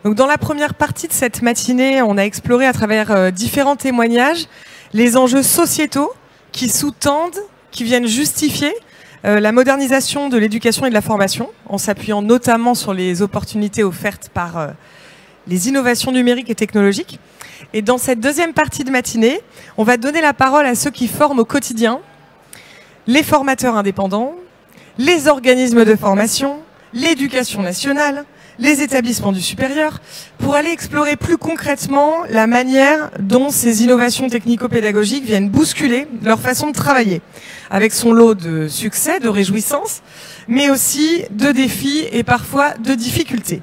Donc, dans la première partie de cette matinée, on a exploré à travers différents témoignages les enjeux sociétaux qui sous-tendent, qui viennent justifier la modernisation de l'éducation et de la formation, en s'appuyant notamment sur les opportunités offertes par les innovations numériques et technologiques. Et dans cette deuxième partie de matinée, on va donner la parole à ceux qui forment au quotidien, les formateurs indépendants, les organismes de formation, l'éducation nationale, les établissements du supérieur, pour aller explorer plus concrètement la manière dont ces innovations technico-pédagogiques viennent bousculer leur façon de travailler, avec son lot de succès, de réjouissances, mais aussi de défis et parfois de difficultés.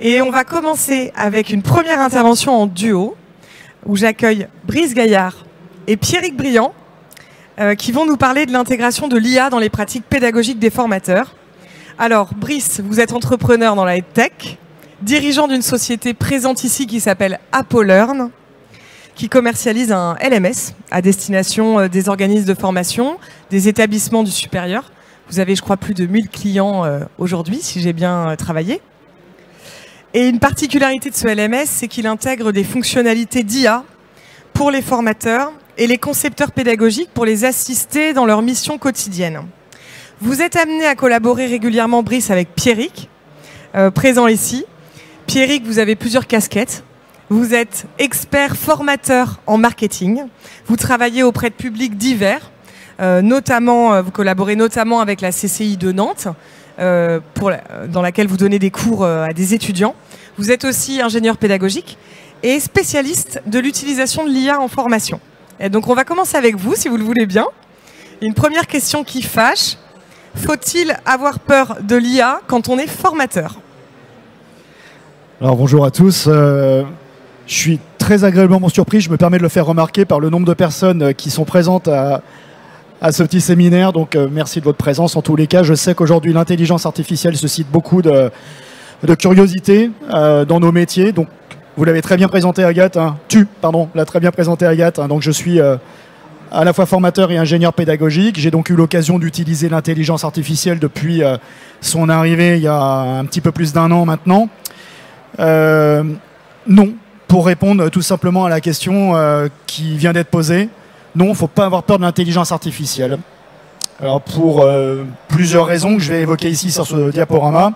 Et on va commencer avec une première intervention en duo, où j'accueille Brice Gaillard et Pierrick Briand, qui vont nous parler de l'intégration de l'IA dans les pratiques pédagogiques des formateurs. Alors, Brice, vous êtes entrepreneur dans la EdTech, dirigeant d'une société présente ici qui s'appelle ApoLearn, qui commercialise un LMS à destination des organismes de formation, des établissements du supérieur. Vous avez, je crois, plus de 1000 clients aujourd'hui, si j'ai bien travaillé. Et une particularité de ce LMS, c'est qu'il intègre des fonctionnalités d'IA pour les formateurs et les concepteurs pédagogiques pour les assister dans leur mission quotidienne. Vous êtes amené à collaborer régulièrement, Brice, avec Pierrick, présent ici. Pierrick, vous avez plusieurs casquettes. Vous êtes expert formateur en marketing. Vous travaillez auprès de publics divers. Vous collaborez notamment avec la CCI de Nantes, dans laquelle vous donnez des cours à des étudiants. Vous êtes aussi ingénieur pédagogique et spécialiste de l'utilisation de l'IA en formation. Et donc on va commencer avec vous, si vous le voulez bien. Une première question qui fâche. Faut-il avoir peur de l'IA quand on est formateur? Alors bonjour à tous. Je suis très agréablement surpris. Je me permets de le faire remarquer par le nombre de personnes qui sont présentes à ce petit séminaire. Donc merci de votre présence. En tous les cas, je sais qu'aujourd'hui l'intelligence artificielle suscite beaucoup de curiosité dans nos métiers. Donc vous l'avez très bien présenté, Agathe. L'a très bien présenté, Agathe. Donc je suis à la fois formateur et ingénieur pédagogique. J'ai donc eu l'occasion d'utiliser l'intelligence artificielle depuis son arrivée il y a un petit peu plus d'1 an maintenant. Non, pour répondre tout simplement à la question qui vient d'être posée, non, il ne faut pas avoir peur de l'intelligence artificielle. Alors pour plusieurs raisons que je vais évoquer ici sur ce diaporama.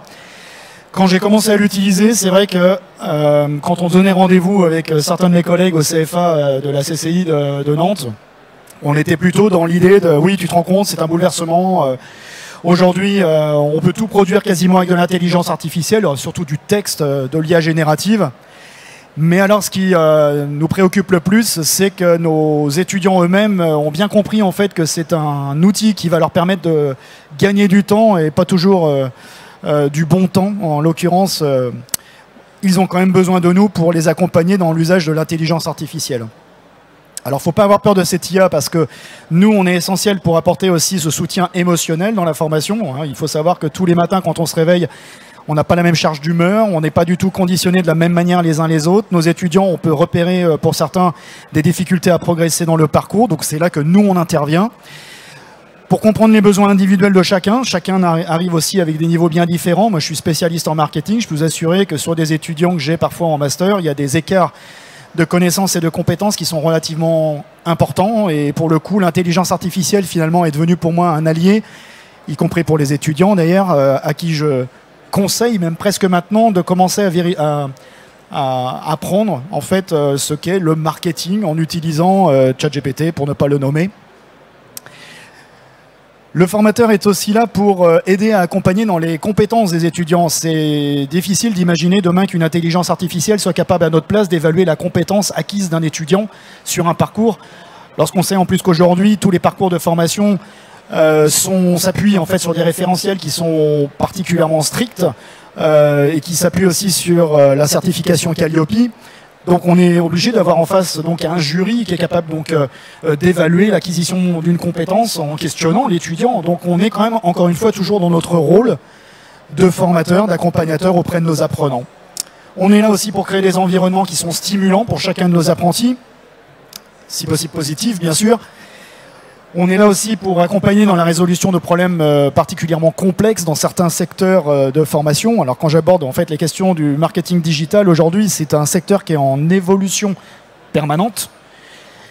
Quand j'ai commencé à l'utiliser, c'est vrai que quand on donnait rendez-vous avec certains de mes collègues au CFA de la CCI de Nantes, on était plutôt dans l'idée de « oui, tu te rends compte, c'est un bouleversement ». Aujourd'hui, on peut tout produire quasiment avec de l'intelligence artificielle, surtout du texte, de l'IA générative. Mais alors, ce qui nous préoccupe le plus, c'est que nos étudiants eux-mêmes ont bien compris en fait que c'est un outil qui va leur permettre de gagner du temps et pas toujours du bon temps. En l'occurrence, ils ont quand même besoin de nous pour les accompagner dans l'usage de l'intelligence artificielle. Alors, il ne faut pas avoir peur de cette IA parce que nous, on est essentiel pour apporter aussi ce soutien émotionnel dans la formation. Il faut savoir que tous les matins, quand on se réveille, on n'a pas la même charge d'humeur, on n'est pas du tout conditionné de la même manière les uns les autres. Nos étudiants, on peut repérer pour certains des difficultés à progresser dans le parcours. Donc, c'est là que nous, on intervient. Pour comprendre les besoins individuels de chacun arrive aussi avec des niveaux bien différents. Moi, je suis spécialiste en marketing. Je peux vous assurer que sur des étudiants que j'ai parfois en master, il y a des écarts de connaissances et de compétences qui sont relativement importants. Et pour le coup, l'intelligence artificielle, finalement, est devenue pour moi un allié, y compris pour les étudiants, d'ailleurs, à qui je conseille, même presque maintenant, de commencer à apprendre, en fait, ce qu'est le marketing en utilisant ChatGPT, pour ne pas le nommer. Le formateur est aussi là pour aider à accompagner dans les compétences des étudiants. C'est difficile d'imaginer demain qu'une intelligence artificielle soit capable à notre place d'évaluer la compétence acquise d'un étudiant sur un parcours. Lorsqu'on sait en plus qu'aujourd'hui, tous les parcours de formation s'appuient en fait sur des référentiels qui sont particulièrement stricts et qui s'appuient aussi sur la certification Calliope. Donc on est obligé d'avoir en face donc un jury qui est capable donc d'évaluer l'acquisition d'une compétence en questionnant l'étudiant. Donc on est quand même encore une fois toujours dans notre rôle de formateur, d'accompagnateur auprès de nos apprenants. On est là aussi pour créer des environnements qui sont stimulants pour chacun de nos apprentis, si possible positifs bien sûr. On est là aussi pour accompagner dans la résolution de problèmes particulièrement complexes dans certains secteurs de formation. Alors quand j'aborde en fait les questions du marketing digital aujourd'hui, c'est un secteur qui est en évolution permanente.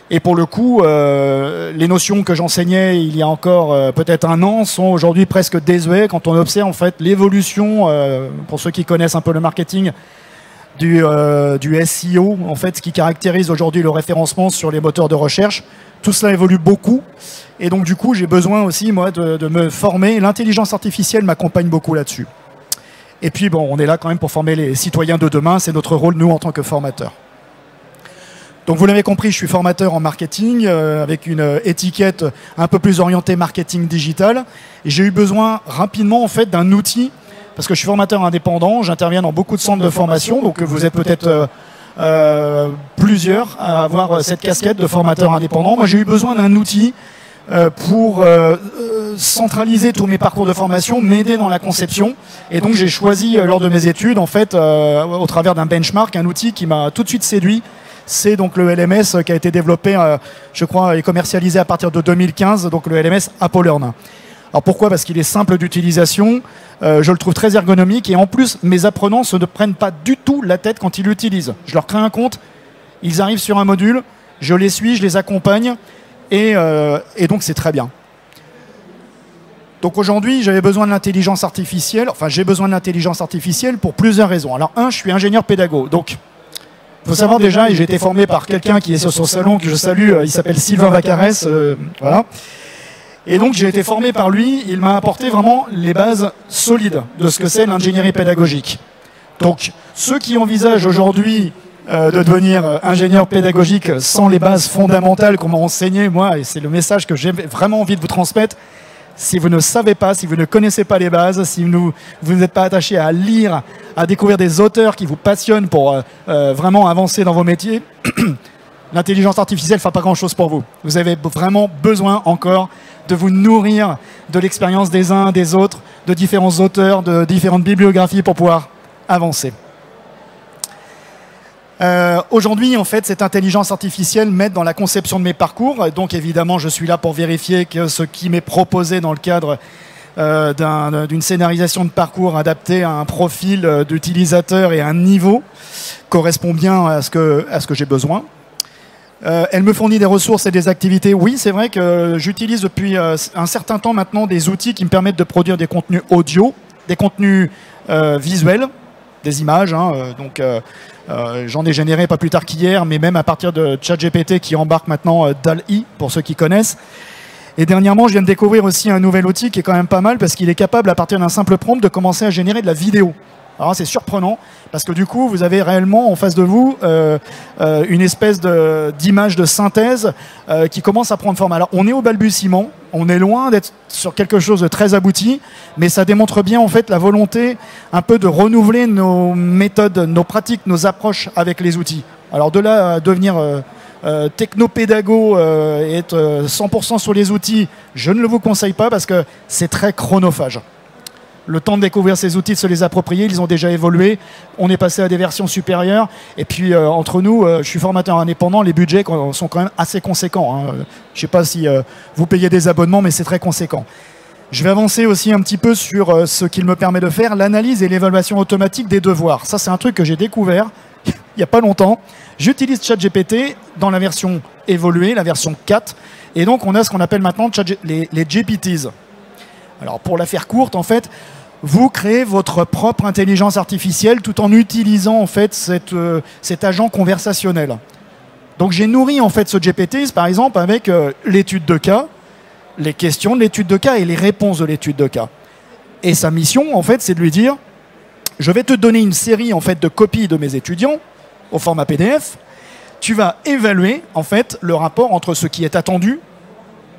Et pour le coup, les notions que j'enseignais il y a encore peut-être un an sont aujourd'hui presque désuètes quand on observe en fait l'évolution, pour ceux qui connaissent un peu le marketing, du SEO, en fait, ce qui caractérise aujourd'hui le référencement sur les moteurs de recherche. Tout cela évolue beaucoup. Et donc, du coup, j'ai besoin aussi, moi, de me former. L'intelligence artificielle m'accompagne beaucoup là-dessus. Et puis, bon, on est là quand même pour former les citoyens de demain. C'est notre rôle, nous, en tant que formateurs. Donc, vous l'avez compris, je suis formateur en marketing avec une étiquette un peu plus orientée marketing digital. Et j'ai eu besoin rapidement, en fait, d'un outil parce que je suis formateur indépendant, j'interviens dans beaucoup de centres de formation, donc vous êtes peut-être plusieurs à avoir cette casquette de formateur indépendant. Moi, j'ai eu besoin d'un outil pour centraliser tous mes parcours de formation, m'aider dans la conception. Et donc, j'ai choisi, lors de mes études, en fait, au travers d'un benchmark, un outil qui m'a tout de suite séduit. C'est donc le LMS qui a été développé, je crois, et commercialisé à partir de 2015, donc le LMS AppleLearn. Alors pourquoi? Parce qu'il est simple d'utilisation, je le trouve très ergonomique et en plus mes apprenants ne prennent pas du tout la tête quand ils l'utilisent. Je leur crée un compte, ils arrivent sur un module, je les suis, je les accompagne et donc c'est très bien. Donc aujourd'hui j'avais besoin de l'intelligence artificielle, enfin j'ai besoin de l'intelligence artificielle pour plusieurs raisons. Alors je suis ingénieur pédago, donc il faut savoir déjà, et j'ai été formé par quelqu'un qui est sur son salon, que je salue, il s'appelle Sylvain Vacarès, voilà. Et donc j'ai été formé par lui, il m'a apporté vraiment les bases solides de ce que c'est l'ingénierie pédagogique. Donc ceux qui envisagent aujourd'hui de devenir ingénieur pédagogique sans les bases fondamentales qu'on m'a enseignées, moi, et c'est le message que j'ai vraiment envie de vous transmettre, si vous ne savez pas, si vous ne connaissez pas les bases, si vous n'êtes pas attaché à lire, à découvrir des auteurs qui vous passionnent pour vraiment avancer dans vos métiers, l'intelligence artificielle ne fera pas grand-chose pour vous. Vous avez vraiment besoin encore de vous nourrir de l'expérience des uns, des autres, de différents auteurs, de différentes bibliographies pour pouvoir avancer. Aujourd'hui, en fait, cette intelligence artificielle m'aide dans la conception de mes parcours. Donc, évidemment, je suis là pour vérifier que ce qui m'est proposé dans le cadre d'une scénarisation de parcours adapté à un profil d'utilisateur et à un niveau correspond bien à ce que j'ai besoin. Elle me fournit des ressources et des activités. Oui, c'est vrai que j'utilise depuis un certain temps maintenant des outils qui me permettent de produire des contenus audio, des contenus visuels, des images. Donc, j'en ai généré pas plus tard qu'hier, mais même à partir de ChatGPT qui embarque maintenant DALL-E, pour ceux qui connaissent. Et dernièrement, je viens de découvrir aussi un nouvel outil qui est quand même pas mal parce qu'il est capable, à partir d'un simple prompt, de commencer à générer de la vidéo. Alors c'est surprenant parce que du coup vous avez réellement en face de vous une espèce d'image de synthèse qui commence à prendre forme. Alors on est au balbutiement, on est loin d'être sur quelque chose de très abouti, mais ça démontre bien en fait la volonté un peu de renouveler nos méthodes, nos pratiques, nos approches avec les outils. Alors de là à devenir technopédago et être 100% sur les outils, je ne le vous conseille pas parce que c'est très chronophage. Le temps de découvrir ces outils, de se les approprier, ils ont déjà évolué. On est passé à des versions supérieures. Et puis, entre nous, je suis formateur indépendant, les budgets sont quand même assez conséquents. Je ne sais pas si vous payez des abonnements, mais c'est très conséquent. Je vais avancer aussi un petit peu sur ce qu'il me permet de faire, l'analyse et l'évaluation automatique des devoirs. Ça, c'est un truc que j'ai découvert il n'y a pas longtemps. J'utilise ChatGPT dans la version évoluée, la version 4. Et donc, on a ce qu'on appelle maintenant les GPTs. Alors pour la faire courte, en fait, vous créez votre propre intelligence artificielle tout en utilisant en fait cet agent conversationnel. Donc j'ai nourri en fait ce GPT, par exemple, avec l'étude de cas, les questions de l'étude de cas et les réponses de l'étude de cas. Et sa mission, en fait, c'est de lui dire, je vais te donner une série en fait de copies de mes étudiants au format PDF. Tu vas évaluer en fait le rapport entre ce qui est attendu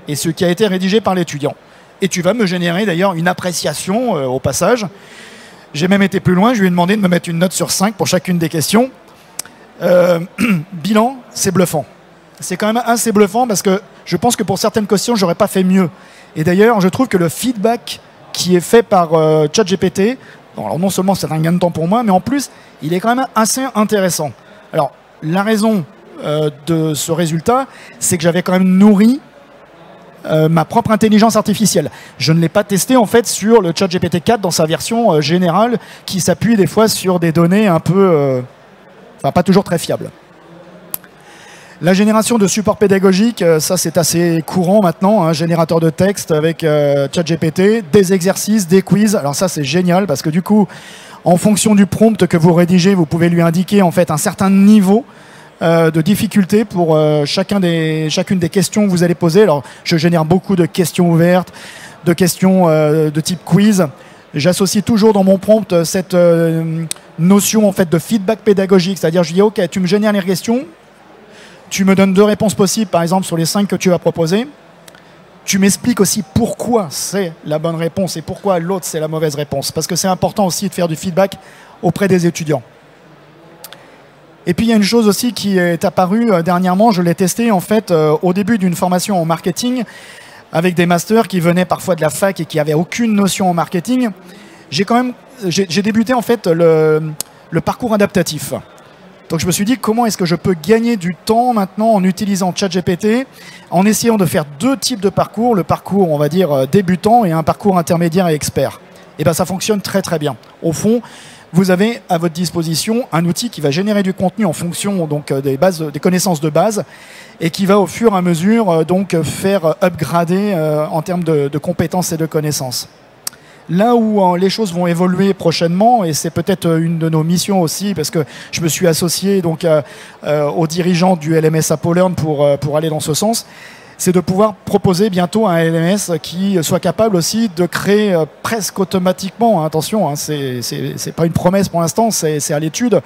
et ce qui a été rédigé par l'étudiant. Et tu vas me générer d'ailleurs une appréciation au passage. J'ai même été plus loin, je lui ai demandé de me mettre une note sur 5 pour chacune des questions. Bilan, c'est bluffant. C'est quand même assez bluffant parce que je pense que pour certaines questions, j'aurais pas fait mieux. Et d'ailleurs, je trouve que le feedback qui est fait par ChatGPT, alors non seulement c'est un gain de temps pour moi, mais en plus, il est quand même assez intéressant. Alors, la raison de ce résultat, c'est que j'avais quand même nourri ma propre intelligence artificielle. Je ne l'ai pas testé en fait sur le ChatGPT 4 dans sa version générale qui s'appuie des fois sur des données un peu, enfin pas toujours très fiables. La génération de support pédagogique, ça c'est assez courant maintenant, un générateur de texte avec ChatGPT, des exercices, des quiz. Alors ça c'est génial parce que du coup, en fonction du prompt que vous rédigez, vous pouvez lui indiquer en fait un certain niveau de difficulté pour chacune des questions que vous allez poser. Alors, je génère beaucoup de questions ouvertes, de questions de type quiz. J'associe toujours dans mon prompt cette notion en fait de feedback pédagogique, c'est-à-dire je dis ok, tu me génères les questions, tu me donnes 2 réponses possibles, par exemple sur les 5 que tu vas proposer. Tu m'expliques aussi pourquoi c'est la bonne réponse et pourquoi l'autre c'est la mauvaise réponse, parce que c'est important aussi de faire du feedback auprès des étudiants. Et puis il y a une chose aussi qui est apparue dernièrement, je l'ai testé en fait au début d'une formation en marketing avec des masters qui venaient parfois de la fac et qui n'avaient aucune notion en marketing. J'ai débuté en fait le parcours adaptatif. Donc je me suis dit comment est-ce que je peux gagner du temps maintenant en utilisant ChatGPT, en essayant de faire 2 types de parcours, le parcours on va dire débutant et un parcours intermédiaire et expert. Et bien ça fonctionne très très bien. Au fond, vous avez à votre disposition un outil qui va générer du contenu en fonction donc, des connaissances de base et qui va au fur et à mesure donc, faire upgrader en termes de compétences et de connaissances. Là où les choses vont évoluer prochainement, et c'est peut-être une de nos missions aussi, parce que je me suis associé donc, aux dirigeants du LMS ApoLearn pour aller dans ce sens, c'est de pouvoir proposer bientôt un LMS qui soit capable aussi de créer presque automatiquement, attention, hein, c'est pas une promesse pour l'instant, c'est à l'étude,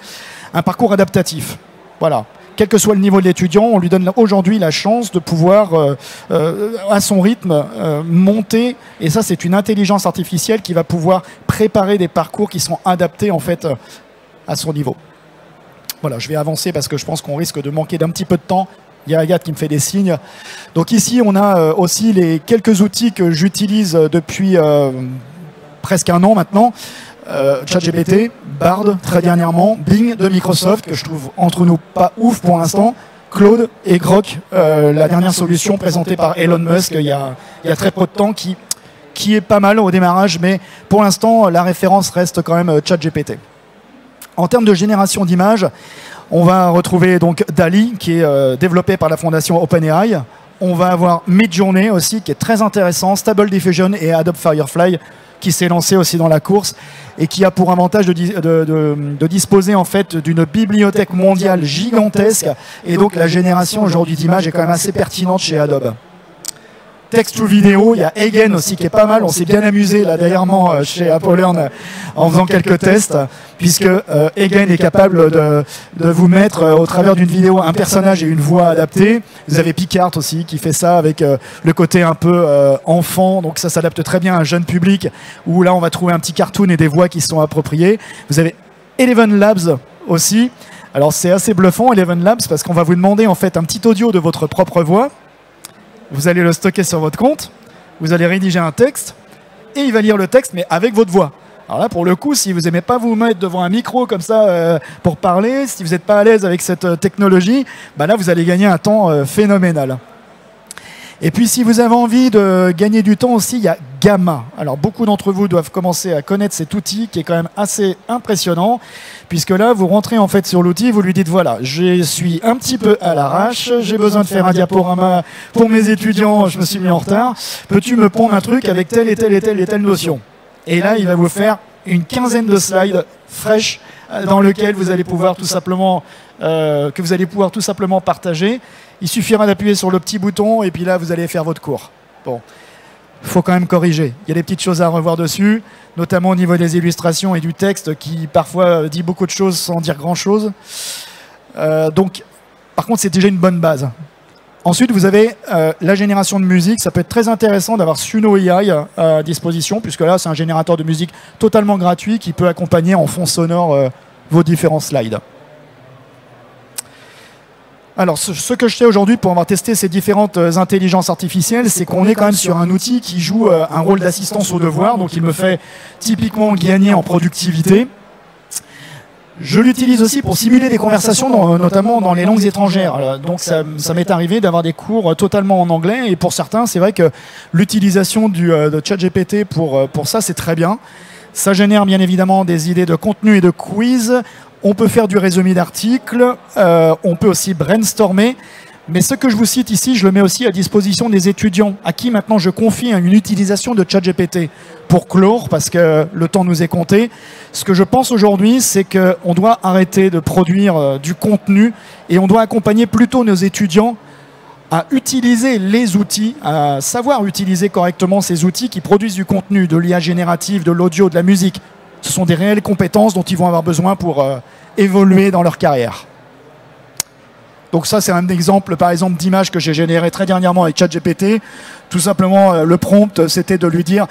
un parcours adaptatif. Voilà. Quel que soit le niveau de l'étudiant, on lui donne aujourd'hui la chance de pouvoir, à son rythme, monter. Et ça, c'est une intelligence artificielle qui va pouvoir préparer des parcours qui seront adaptés en fait à son niveau. Voilà, je vais avancer parce que je pense qu'on risque de manquer d'un petit peu de temps. Il y a Agathe qui me fait des signes. Donc ici, on a aussi les quelques outils que j'utilise depuis presque un an maintenant. ChatGPT, Bard très dernièrement, Bing de Microsoft, que je trouve entre nous pas ouf pour l'instant, Claude et Grok, la dernière solution présentée par Elon Musk il y a très peu de temps, qui est pas mal au démarrage, mais pour l'instant, la référence reste quand même ChatGPT. En termes de génération d'images, on va retrouver donc DALL-E, qui est développé par la fondation OpenAI. On va avoir Midjourney aussi, qui est très intéressant, Stable Diffusion et Adobe Firefly, qui s'est lancé aussi dans la course et qui a pour avantage de disposer en fait d'une bibliothèque mondiale gigantesque. Et donc la génération aujourd'hui d'images est quand même assez pertinente chez Adobe. Text to vidéo, il y a Eigen aussi qui est pas mal. On s'est bien amusé là dernièrement chez ApoLearn en faisant quelques tests, puisque Eigen est capable de vous mettre au travers d'une vidéo un personnage et une voix adaptée. Vous avez Picard aussi qui fait ça avec le côté un peu enfant, donc ça s'adapte très bien à un jeune public, où là on va trouver un petit cartoon et des voix qui sont appropriées. Vous avez Eleven Labs aussi. Alors c'est assez bluffant Eleven Labs parce qu'on va vous demander en fait un petit audio de votre propre voix. Vous allez le stocker sur votre compte, vous allez rédiger un texte, et il va lire le texte, mais avec votre voix. Alors là, pour le coup, si vous n'aimez pas vous mettre devant un micro comme ça pour parler, si vous n'êtes pas à l'aise avec cette technologie, bah là, vous allez gagner un temps phénoménal. Et puis, si vous avez envie de gagner du temps aussi, il y a Gamma. Alors, beaucoup d'entre vous doivent commencer à connaître cet outil qui est quand même assez impressionnant, puisque là, vous rentrez en fait sur l'outil, vous lui dites, voilà, je suis un petit peu à l'arrache, j'ai besoin de faire un diaporama pour mes étudiants, je me suis mis en retard, peux-tu me pondre un truc avec telle et telle et telle et telle notion? Et là, il va vous faire une quinzaine de slides fraîches dans lesquels vous allez pouvoir tout simplement partager. Il suffira d'appuyer sur le petit bouton et puis là, vous allez faire votre cours. Bon, il faut quand même corriger. Il y a des petites choses à revoir dessus, notamment au niveau des illustrations et du texte qui parfois dit beaucoup de choses sans dire grand-chose. Donc, par contre, c'est déjà une bonne base. Ensuite, vous avez la génération de musique. Ça peut être très intéressant d'avoir Suno AI à disposition, puisque là, c'est un générateur de musique totalement gratuit qui peut accompagner en fond sonore vos différents slides. Alors, ce que je sais aujourd'hui pour avoir testé ces différentes intelligences artificielles, c'est qu'on est quand même sur un outil qui joue un rôle d'assistance au devoir, donc il me fait typiquement gagner en productivité. Je l'utilise aussi pour simuler des conversations, notamment dans les langues étrangères. Donc ça m'est arrivé d'avoir des cours totalement en anglais, et pour certains, c'est vrai que l'utilisation de ChatGPT pour ça, c'est très bien. Ça génère bien évidemment des idées de contenu et de quiz. On peut faire du résumé d'articles, on peut aussi brainstormer. Mais ce que je vous cite ici, je le mets aussi à disposition des étudiants, à qui maintenant je confie une utilisation de ChatGPT pour clore, parce que le temps nous est compté. Ce que je pense aujourd'hui, c'est qu'on doit arrêter de produire du contenu et on doit accompagner plutôt nos étudiants à utiliser les outils, à savoir utiliser correctement ces outils qui produisent du contenu, de l'IA générative, de l'audio, de la musique. Ce sont des réelles compétences dont ils vont avoir besoin pour évoluer dans leur carrière. Donc ça, c'est un exemple, par exemple, d'image que j'ai généré très dernièrement avec ChatGPT. Tout simplement, le prompt, c'était de lui dire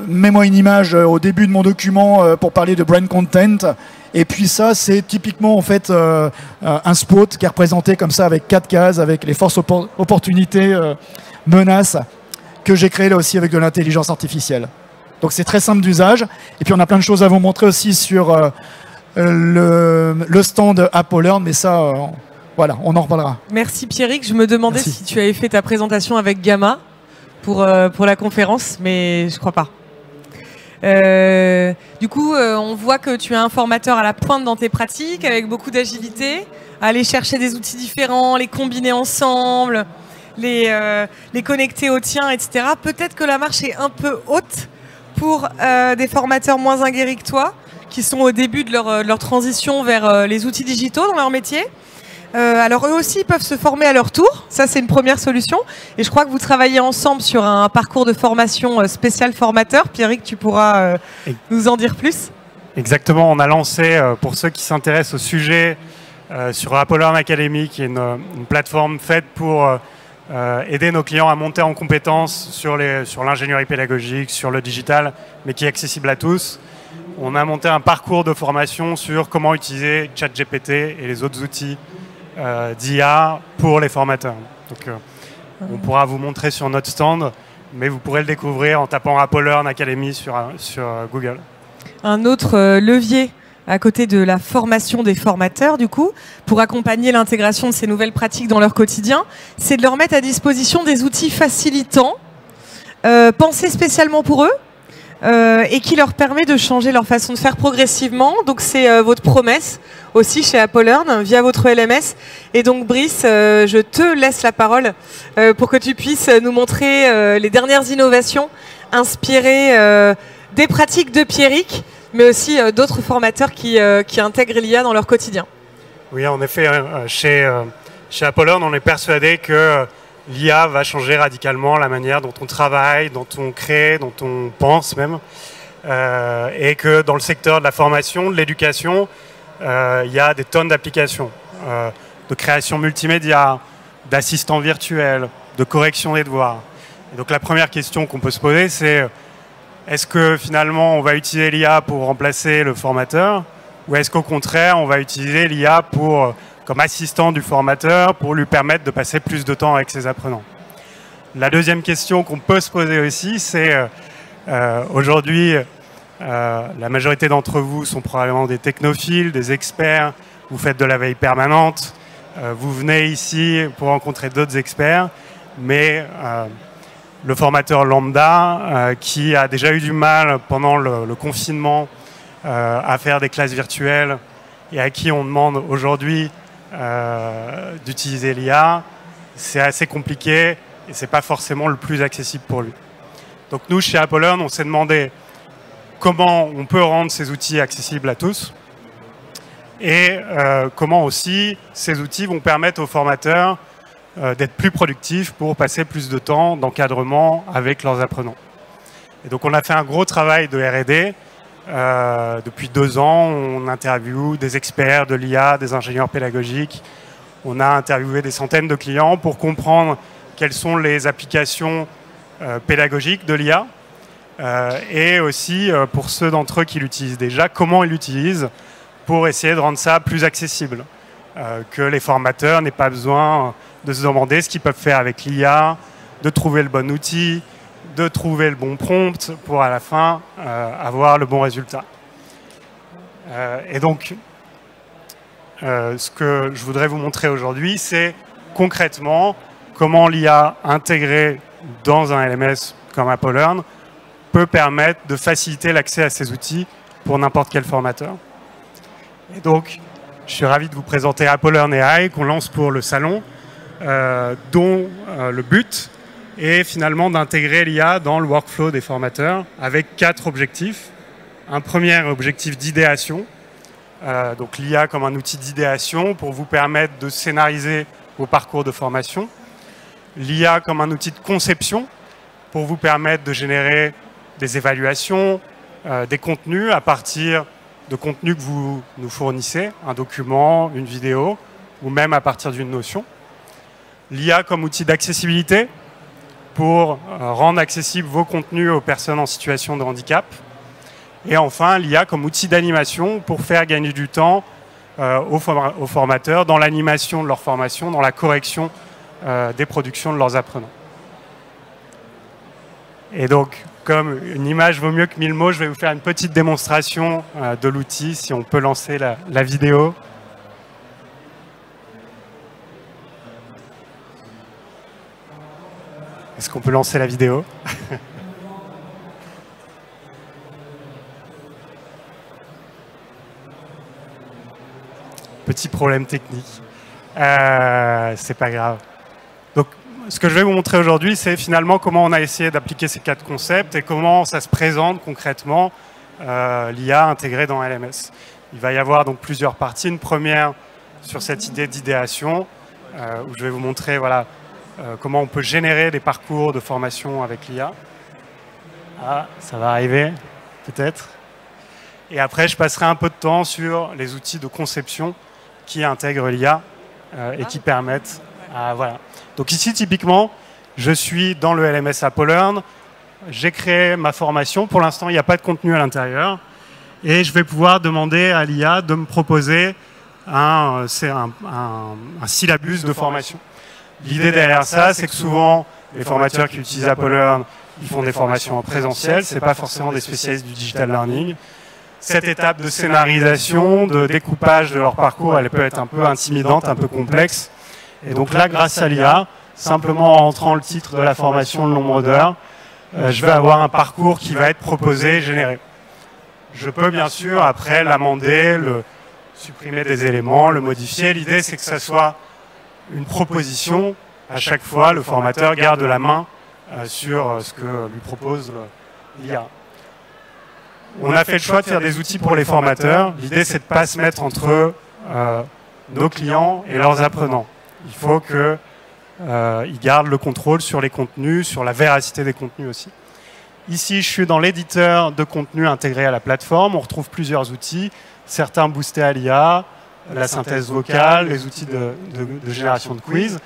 mets-moi une image au début de mon document pour parler de brand content. Et puis ça, c'est typiquement en fait un spot qui est représenté comme ça avec 4 cases, avec les forces opportunités, menaces, que j'ai créé là aussi avec de l'intelligence artificielle. Donc c'est très simple d'usage. Et puis on a plein de choses à vous montrer aussi sur le stand Apple Learn, mais ça... voilà, on en reparlera. Merci Pierrick. Je me demandais si tu avais fait ta présentation avec Gamma pour la conférence, mais je crois pas. Du coup, on voit que tu es un formateur à la pointe dans tes pratiques, avec beaucoup d'agilité, à aller chercher des outils différents, les combiner ensemble, les connecter au tien, etc. Peut-être que la marche est un peu haute pour des formateurs moins aguerris que toi, qui sont au début de leur transition vers les outils digitaux dans leur métier. Alors eux aussi ils peuvent se former à leur tour, ça c'est une première solution, et je crois que vous travaillez ensemble sur un parcours de formation spécial formateur. Pierrick, tu pourras nous en dire plus. Exactement, on a lancé, pour ceux qui s'intéressent au sujet, sur Apple Learn Academy, qui est une plateforme faite pour aider nos clients à monter en compétences sur l'ingénierie pédagogique, sur le digital, mais qui est accessible à tous. On a monté un parcours de formation sur comment utiliser ChatGPT et les autres outils d'IA pour les formateurs. Donc, on pourra vous montrer sur notre stand, mais vous pourrez le découvrir en tapant Apple Learn Academy sur Google. Un autre levier à côté de la formation des formateurs, du coup, pour accompagner l'intégration de ces nouvelles pratiques dans leur quotidien, c'est de leur mettre à disposition des outils facilitants, pensés spécialement pour eux, et qui leur permet de changer leur façon de faire progressivement. Donc c'est votre promesse aussi chez Apple Learn via votre LMS. Et donc Brice, je te laisse la parole pour que tu puisses nous montrer les dernières innovations inspirées des pratiques de Pierrick, mais aussi d'autres formateurs qui intègrent l'IA dans leur quotidien. Oui, en effet, chez Apple Learn, on est persuadé que l'IA va changer radicalement la manière dont on travaille, dont on crée, dont on pense même. Et que dans le secteur de la formation, de l'éducation, il y a des tonnes d'applications, de création multimédia, d'assistants virtuels, de correction des devoirs. Et donc la première question qu'on peut se poser, c'est est-ce que finalement on va utiliser l'IA pour remplacer le formateur, ou est-ce qu'au contraire on va utiliser l'IA comme assistant du formateur pour lui permettre de passer plus de temps avec ses apprenants? La deuxième question qu'on peut se poser aussi, c'est aujourd'hui, la majorité d'entre vous sont probablement des technophiles, des experts, vous faites de la veille permanente, vous venez ici pour rencontrer d'autres experts, mais le formateur lambda qui a déjà eu du mal pendant le confinement à faire des classes virtuelles et à qui on demande aujourd'hui d'utiliser l'IA, c'est assez compliqué et c'est pas forcément le plus accessible pour lui. Donc nous, chez Apple Learn, on s'est demandé comment on peut rendre ces outils accessibles à tous et comment aussi ces outils vont permettre aux formateurs d'être plus productifs pour passer plus de temps d'encadrement avec leurs apprenants. Et donc on a fait un gros travail de R&D. Depuis 2 ans, on interviewe des experts de l'IA, des ingénieurs pédagogiques. On a interviewé des centaines de clients pour comprendre quelles sont les applications pédagogiques de l'IA et aussi pour ceux d'entre eux qui l'utilisent déjà, comment ils l'utilisent pour essayer de rendre ça plus accessible. Que les formateurs n'aient pas besoin de se demander ce qu'ils peuvent faire avec l'IA, de trouver le bon outil, de trouver le bon prompt pour à la fin avoir le bon résultat. Et donc, ce que je voudrais vous montrer aujourd'hui, c'est concrètement comment l'IA intégrée dans un LMS comme AppleLearn peut permettre de faciliter l'accès à ces outils pour n'importe quel formateur. Et donc, je suis ravi de vous présenter AppleLearn AI qu'on lance pour le salon, dont le but est finalement d'intégrer l'IA dans le workflow des formateurs avec 4 objectifs. Un premier objectif d'idéation, donc l'IA comme un outil d'idéation pour vous permettre de scénariser vos parcours de formation. L'IA comme un outil de conception pour vous permettre de générer des évaluations, des contenus à partir de contenus que vous nous fournissez, un document, une vidéo, ou même à partir d'une notion. L'IA comme outil d'accessibilité pour rendre accessibles vos contenus aux personnes en situation de handicap. Et enfin, l'IA comme outil d'animation pour faire gagner du temps aux formateurs dans l'animation de leur formation, dans la correction des productions de leurs apprenants. Et donc, comme une image vaut mieux que 1000 mots, je vais vous faire une petite démonstration de l'outil, si on peut lancer la vidéo. Est-ce qu'on peut lancer la vidéo? Petit problème technique. C'est pas grave. Donc, ce que je vais vous montrer aujourd'hui, c'est finalement comment on a essayé d'appliquer ces 4 concepts et comment ça se présente concrètement l'IA intégrée dans LMS. Il va y avoir donc plusieurs parties. Une première sur cette idée d'idéation, où je vais vous montrer voilà, comment on peut générer des parcours de formation avec l'IA. Ah, ça va arriver, peut-être. Et après, je passerai un peu de temps sur les outils de conception qui intègrent l'IA et qui permettent... voilà. Donc ici, typiquement, je suis dans le LMS AppleLearn. J'ai créé ma formation. Pour l'instant, il n'y a pas de contenu à l'intérieur. Et je vais pouvoir demander à l'IA de me proposer un syllabus de formation. L'idée derrière ça, c'est que souvent, les formateurs qui utilisent AppleLearn, ils font des formations en présentiel. Ce n'est pas forcément des spécialistes du digital learning. Cette étape de scénarisation, de découpage de leur parcours, elle peut être un peu intimidante, un peu complexe. Et donc là, grâce à l'IA, simplement en entrant le titre de la formation, le nombre d'heures, je vais avoir un parcours qui va être proposé, généré. Je peux bien sûr, après, l'amender, supprimer des éléments, le modifier. L'idée, c'est que ça soit une proposition. À chaque fois, le formateur garde la main sur ce que lui propose l'IA. On a fait le choix de faire des outils pour les formateurs. L'idée, c'est de ne pas se mettre entre nos clients et leurs apprenants. Il faut qu'ils gardent le contrôle sur les contenus, sur la véracité des contenus aussi. Ici, je suis dans l'éditeur de contenu intégré à la plateforme. On retrouve plusieurs outils, certains boostés à l'IA, la synthèse vocale, les outils de génération de quiz.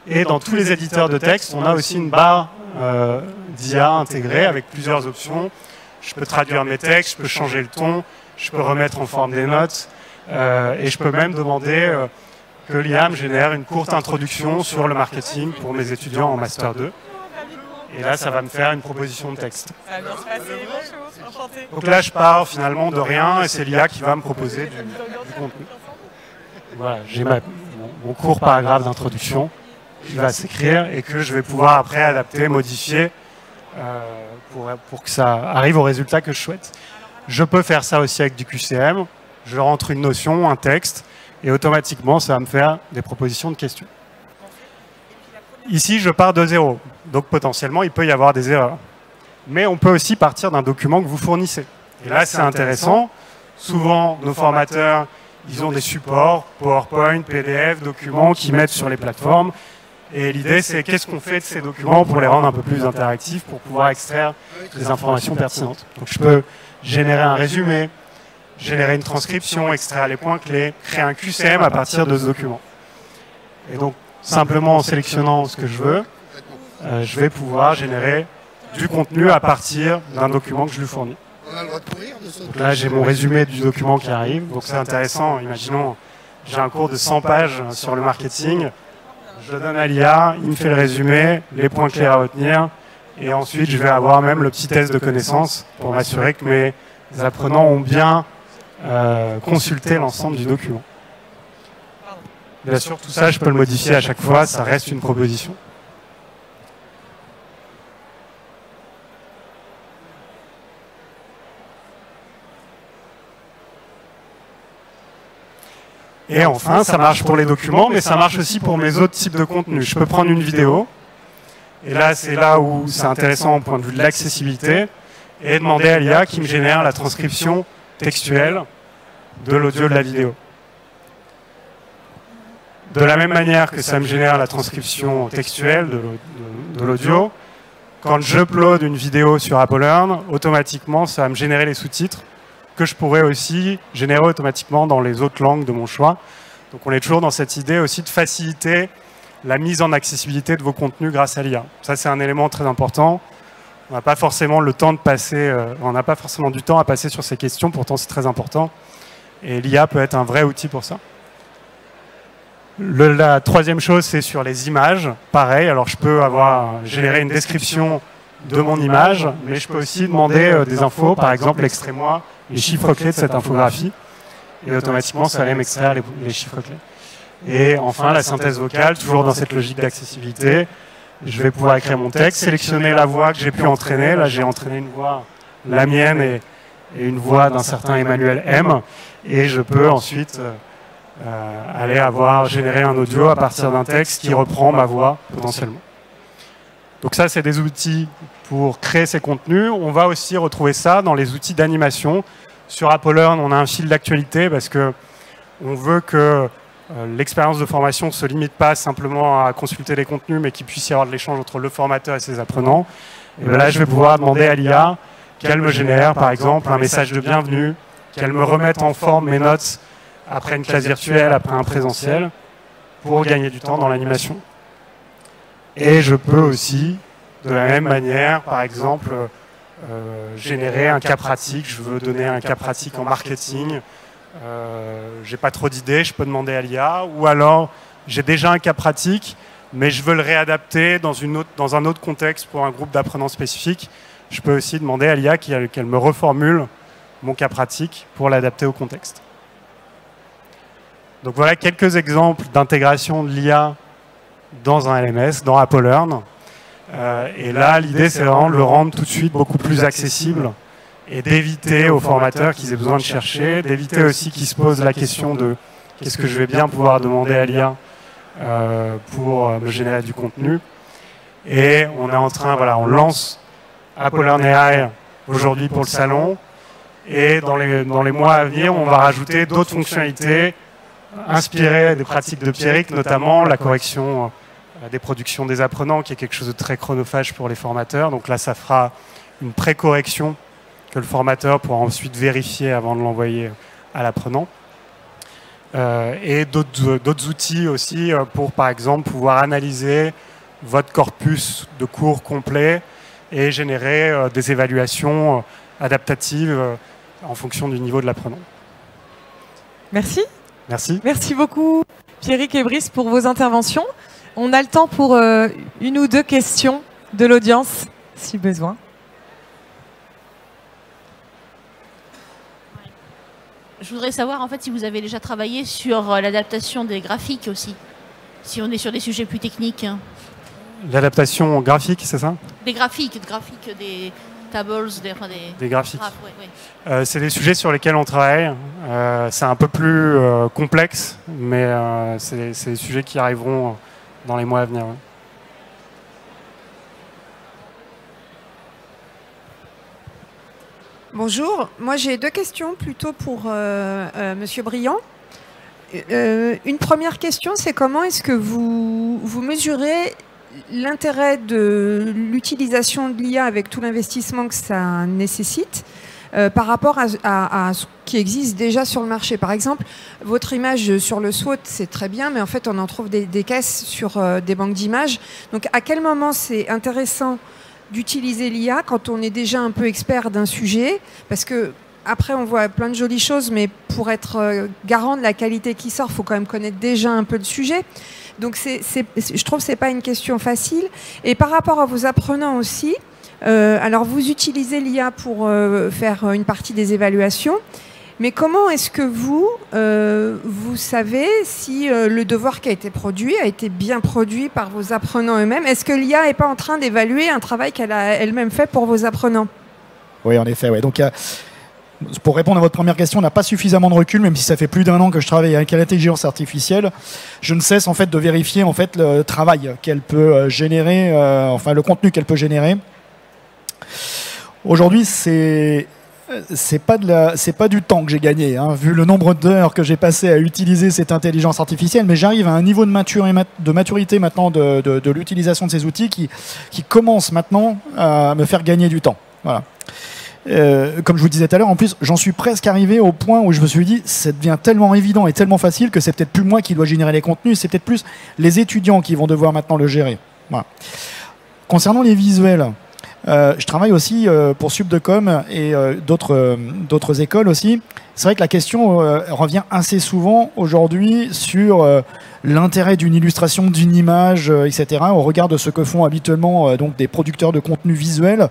Et dans tous les éditeurs de texte, on a aussi une barre d'IA intégrée avec plusieurs options. Je peux traduire mes textes, je peux changer le ton, je peux remettre en forme des notes et je peux même demander que l'IA me génère une courte introduction sur le marketing pour mes étudiants en Master 2. Et là, ça va me faire une proposition de texte. Donc là, je pars finalement de rien et c'est l'IA qui va me proposer du contenu. Voilà, j'ai mon court paragraphe d'introduction qui va s'écrire et que je vais pouvoir après adapter, modifier pour que ça arrive au résultat que je souhaite. Je peux faire ça aussi avec du QCM. Je rentre une notion, un texte, et automatiquement, ça va me faire des propositions de questions. Ici, je pars de zéro. Donc, potentiellement, il peut y avoir des erreurs. Mais on peut aussi partir d'un document que vous fournissez. Et là, c'est intéressant. Souvent, nos formateurs, ils ont des supports, PowerPoint, PDF, documents qu'ils mettent sur les plateformes. Et l'idée, c'est qu'est-ce qu'on fait de ces documents pour les rendre un peu plus interactifs, pour pouvoir extraire des informations pertinentes. Donc, je peux générer un résumé, générer une transcription, extraire les points clés, créer un QCM à partir de ce document. Et donc, simplement en sélectionnant ce que je veux, je vais pouvoir générer du contenu à partir d'un document que je lui fournis. Donc là, j'ai mon résumé du document qui arrive. Donc, c'est intéressant. Imaginons, j'ai un cours de 100 pages sur le marketing. Je le donne à l'IA, il me fait le résumé, les points clés à retenir. Et ensuite, je vais avoir même le petit test de connaissance pour m'assurer que mes apprenants ont bien consulter l'ensemble du document. Bien sûr, tout ça, je peux le modifier à chaque fois, ça reste une proposition. Et enfin, ça marche pour les documents, mais ça marche aussi pour mes autres types de contenus. Je peux prendre une vidéo, et là, c'est là où c'est intéressant au point de vue de l'accessibilité, et demander à l'IA qui me génère la transcription textuelle de l'audio de la vidéo. De la même manière que ça me génère la transcription textuelle de l'audio, quand j'upload une vidéo sur AppleLearn, automatiquement, ça va me générer les sous-titres que je pourrais aussi générer automatiquement dans les autres langues de mon choix. Donc on est toujours dans cette idée aussi de faciliter la mise en accessibilité de vos contenus grâce à l'IA. Ça, c'est un élément très important. On n'a pas forcément le temps de passer, on n'a pas forcément du temps à passer sur ces questions, pourtant c'est très important. Et l'IA peut être un vrai outil pour ça. La troisième chose, c'est sur les images. Pareil, alors je peux générer une description de mon image, mais je peux aussi demander des infos, par exemple, extrais-moi les chiffres clés de cette infographie, et automatiquement, ça allait m'extraire les chiffres clés. Et enfin, la synthèse vocale, toujours dans cette logique d'accessibilité. Je vais pouvoir écrire mon texte, sélectionner la voix que j'ai pu entraîner. Là, j'ai entraîné une voix, la mienne, et une voix d'un certain Emmanuel M. Et je peux ensuite aller générer un audio à partir d'un texte qui reprend ma voix, potentiellement. Donc ça, c'est des outils pour créer ces contenus. On va aussi retrouver ça dans les outils d'animation. Sur AppleLearn, on a un fil d'actualité parce qu'on veut que l'expérience de formation ne se limite pas simplement à consulter les contenus, mais qu'il puisse y avoir de l'échange entre le formateur et ses apprenants. Et là, je vais pouvoir demander à l'IA qu'elle me génère, par exemple, un message de bienvenue, qu'elle me remette en forme mes notes après une classe virtuelle, après un présentiel, pour gagner du temps dans l'animation. Et je peux aussi, de la même manière, par exemple, générer un cas pratique. Je veux donner un cas pratique en marketing. J'ai pas trop d'idées, je peux demander à l'IA. Ou alors, j'ai déjà un cas pratique, mais je veux le réadapter dans un autre contexte pour un groupe d'apprenants spécifique. Je peux aussi demander à l'IA qu'elle me reformule mon cas pratique pour l'adapter au contexte. Donc voilà quelques exemples d'intégration de l'IA dans un LMS, dans AppleLearn. Et là, l'idée, c'est vraiment de le rendre tout de suite beaucoup plus accessible et d'éviter aux formateurs qu'ils aient besoin de chercher, d'éviter aussi qu'ils se posent la question de qu'est-ce que je vais bien pouvoir demander à l'IA pour me générer du contenu. Et on est en train, on lance AppleLearn AI aujourd'hui pour le salon. Et dans les mois à venir, on va rajouter d'autres fonctionnalités inspirées des pratiques de Pierrick, notamment la correction des productions des apprenants, qui est quelque chose de très chronophage pour les formateurs. Donc là, ça fera une pré-correction que le formateur pourra ensuite vérifier avant de l'envoyer à l'apprenant. Et d'autres outils aussi pour, par exemple, pouvoir analyser votre corpus de cours complet et générer des évaluations adaptatives en fonction du niveau de l'apprenant. Merci. Merci. Merci beaucoup, Pierrick et Brice, pour vos interventions. On a le temps pour une ou deux questions de l'audience, si besoin. Je voudrais savoir en fait si vous avez déjà travaillé sur l'adaptation des graphiques aussi, si on est sur des sujets plus techniques. L'adaptation graphique, c'est ça? Des graphiques, des tables, des graphiques. C'est des sujets sur lesquels on travaille. C'est un peu plus complexe, mais c'est des sujets qui arriveront dans les mois à venir. Ouais. Bonjour, moi j'ai deux questions plutôt pour Monsieur Briand. Une première question, c'est comment est-ce que vous mesurez l'intérêt de l'utilisation de l'IA avec tout l'investissement que ça nécessite par rapport à ce qui existe déjà sur le marché. Par exemple, votre image sur le SWOT, c'est très bien, mais en fait, on en trouve des caisses sur des banques d'images. Donc, à quel moment c'est intéressant d'utiliser l'IA quand on est déjà un peu expert d'un sujet? Parce que après, on voit plein de jolies choses, mais pour être garant de la qualité qui sort, il faut quand même connaître déjà un peu le sujet. Donc, je trouve que ce n'est pas une question facile. Et par rapport à vos apprenants aussi, alors vous utilisez l'IA pour faire une partie des évaluations. Mais comment est-ce que vous savez si le devoir qui a été bien produit par vos apprenants eux-mêmes? Est-ce que l'IA n'est pas en train d'évaluer un travail qu'elle a elle-même fait pour vos apprenants? Oui, en effet. Ouais. Donc, pour répondre à votre première question, on n'a pas suffisamment de recul, même si ça fait plus d'1 an que je travaille avec l'intelligence artificielle. Je ne cesse en fait de vérifier en fait le travail qu'elle peut générer, enfin le contenu qu'elle peut générer. Aujourd'hui, c'est pas du temps que j'ai gagné, hein, vu le nombre d'heures que j'ai passé à utiliser cette intelligence artificielle, mais j'arrive à un niveau de maturité maintenant de l'utilisation de ces outils qui commence maintenant à me faire gagner du temps. Voilà. Comme je vous le disais tout à l'heure, en plus, j'en suis presque arrivé au point où je me suis dit, ça devient tellement évident et tellement facile que c'est peut-être plus moi qui dois générer les contenus, c'est peut-être plus les étudiants qui vont devoir maintenant le gérer. Voilà. Concernant les visuels, je travaille aussi pour Subdecom et d'autres écoles aussi. C'est vrai que la question revient assez souvent aujourd'hui sur l'intérêt d'une illustration, d'une image, etc. au regard de ce que font habituellement donc des producteurs de contenu visuel.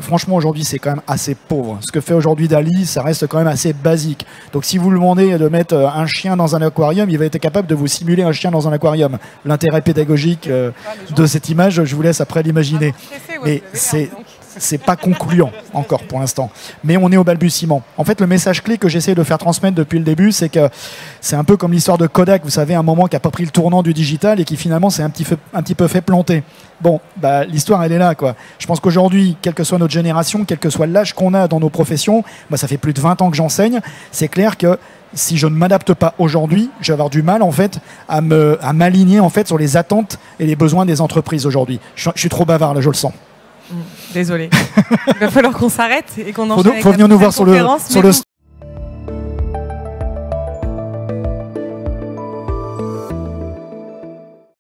Franchement, aujourd'hui, c'est quand même assez pauvre. Ce que fait aujourd'hui DALL-E, ça reste quand même assez basique. Donc si vous lui demandez de mettre un chien dans un aquarium, il va être capable de vous simuler un chien dans un aquarium. L'intérêt pédagogique de cette image, je vous laisse après l'imaginer. Mais c'est pas concluant encore pour l'instant. Mais on est au balbutiement. En fait, le message clé que j'essaie de faire transmettre depuis le début, c'est que c'est un peu comme l'histoire de Kodak, vous savez, un moment qui n'a pas pris le tournant du digital et qui finalement s'est un petit peu fait planter. Bon, bah, l'histoire, elle est là, quoi. Je pense qu'aujourd'hui, quelle que soit notre génération, quel que soit l'âge qu'on a dans nos professions, bah, ça fait plus de 20 ans que j'enseigne, c'est clair que si je ne m'adapte pas aujourd'hui, je vais avoir du mal en fait à m'aligner en fait sur les attentes et les besoins des entreprises aujourd'hui. Je suis trop bavard là, je le sens. Désolé. Il va falloir qu'on s'arrête et qu'on enchaîne. Faut venir nous voir sur le